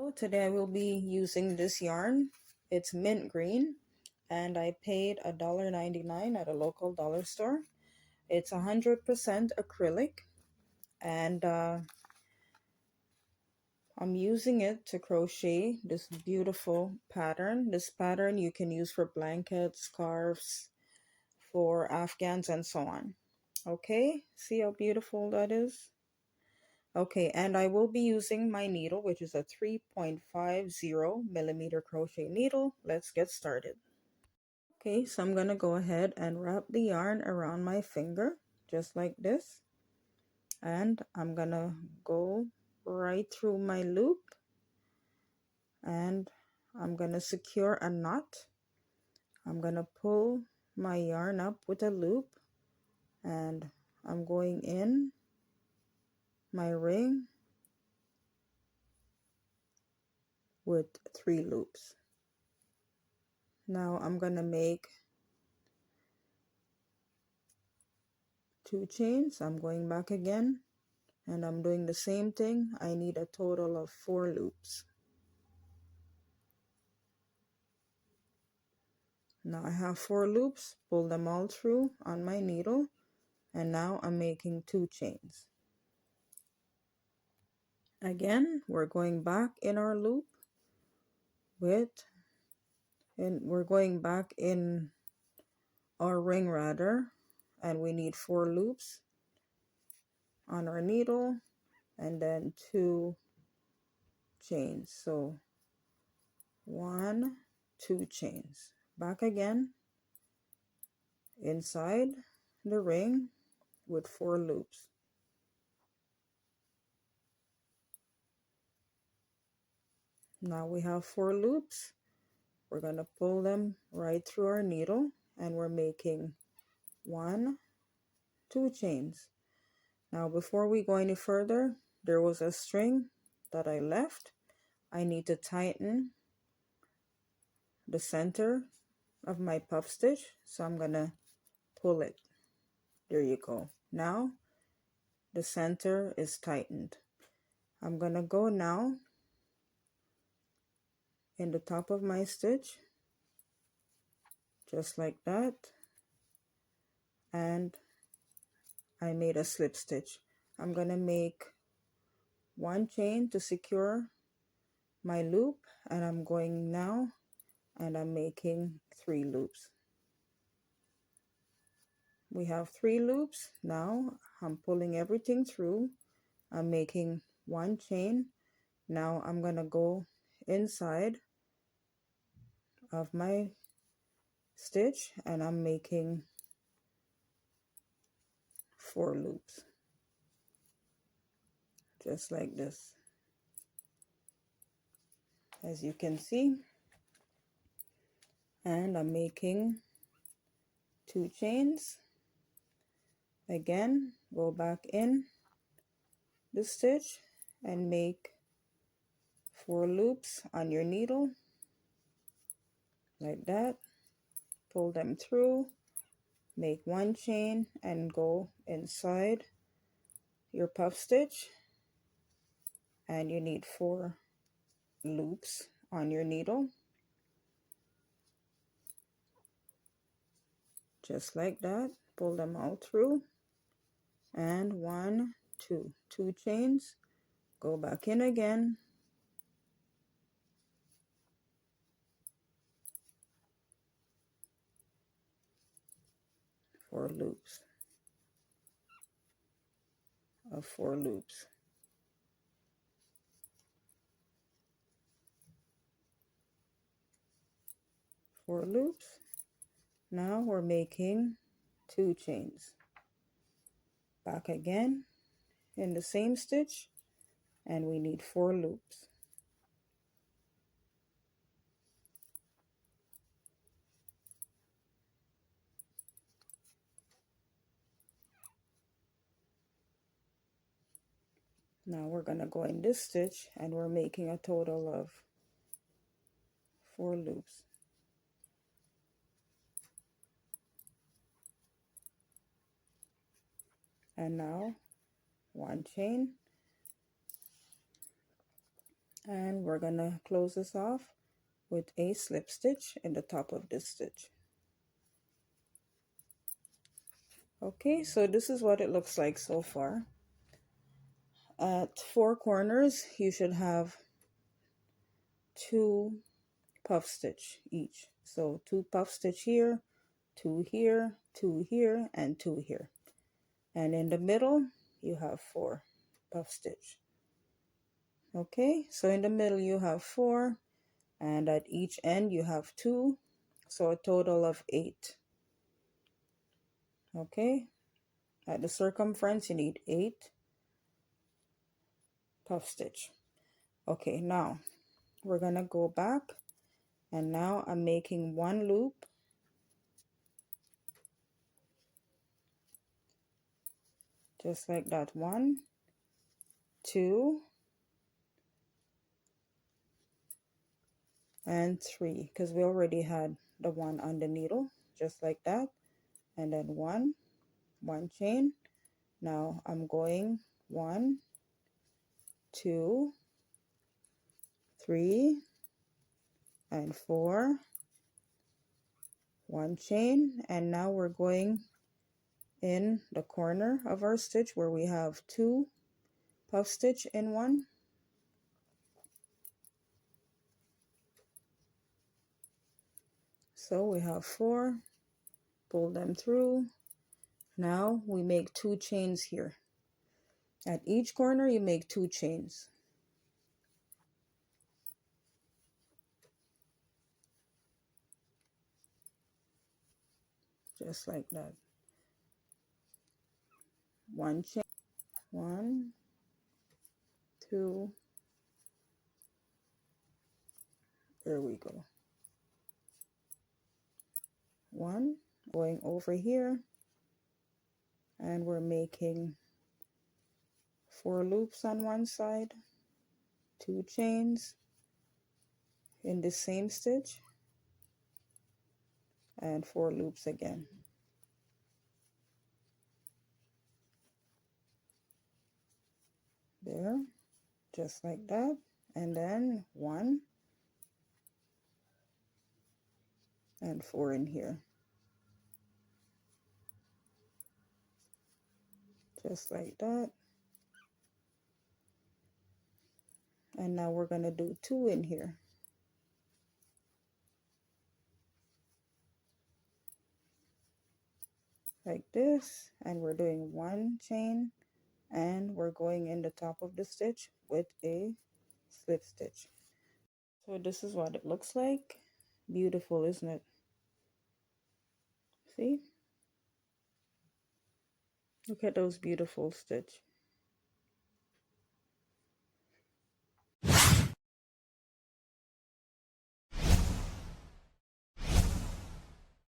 So today I will be using this yarn. It's mint green and I paid $1.99 at a local dollar store. It's 100% acrylic and I'm using it to crochet this beautiful pattern. This pattern you can use for blankets, scarves, for afghans and so on. Okay, see how beautiful that is? Okay, and I will be using my needle, which is a 3.50 millimeter crochet needle. Let's get started. Okay, so I'm going to go ahead and wrap the yarn around my finger, just like this. And I'm going to go right through my loop. And I'm going to secure a knot. I'm going to pull my yarn up with a loop. And I'm going in my ring with 3 loops. Now I'm going to make 2 chains. I'm going back again and I'm doing the same thing. I need a total of 4 loops. Now I have 4 loops, pull them all through on my needle, and now I'm making 2 chains. Again, we're going back in our loop we're going back in our ring rather, and we need 4 loops on our needle and then 2 chains. So 1, 2 chains. Back again inside the ring with 4 loops. Now we have 4 loops. We're going to pull them right through our needle and we're making 1, 2 chains. Now before we go any further, there was a string that I left. I need to tighten the center of my puff stitch, so I'm going to pull it. There you go. Now the center is tightened. I'm going to go now in the top of my stitch, just like that, and I made a slip stitch. I'm going to make 1 chain to secure my loop, and I'm going now and I'm making 3 loops. We have 3 loops. Now I'm pulling everything through. I'm making 1 chain. Now I'm going to go inside of my stitch and I'm making 4 loops, just like this, as you can see. And I'm making 2 chains. Again, go back in the stitch and make 4 loops on your needle, like that. Pull them through, make 1 chain and go inside your puff stitch, and you need 4 loops on your needle, just like that. Pull them all through, and 1, 2 chains. Go back in again, 4 loops of 4 loops. Four loops. Now we're making 2 chains. Back again in the same stitch, and we need 4 loops. Now we're going to go in this stitch and we're making a total of 4 loops. And now 1 chain, And we're gonna close this off with a slip stitch in the top of this stitch. Okay, so this is what it looks like so far. At 4 corners you should have 2 puff stitch each. So 2 puff stitch here, 2 here, 2 here, and 2 here. And in the middle you have 4 puff stitch. Okay, so in the middle you have 4, and at each end you have 2, so a total of 8. Okay, at the circumference you need 8 puff stitch. Okay, now we're gonna go back, and now I'm making 1 loop, just like that. 1, 2, and 3, because we already had the one on the needle, just like that. And then 1 chain. Now I'm going 1, 2, 3, and 4, 1 chain. And now we're going in the corner of our stitch where we have 2 puff stitch in 1. So we have 4, pull them through. Now we make 2 chains here. At each corner you make 2 chains. Just like that. 1 chain, 1, 2, there we go. 1, going over here, and we're making 4 loops on one side, 2 chains in the same stitch, and 4 loops again. There, just like that. And then 1 and 4 in here, just like that. And now we're going to do 2 in here, like this. And we're doing 1 chain, and we're going in the top of the stitch with a slip stitch. So this is what it looks like. Beautiful, isn't it? See? Look at those beautiful stitch.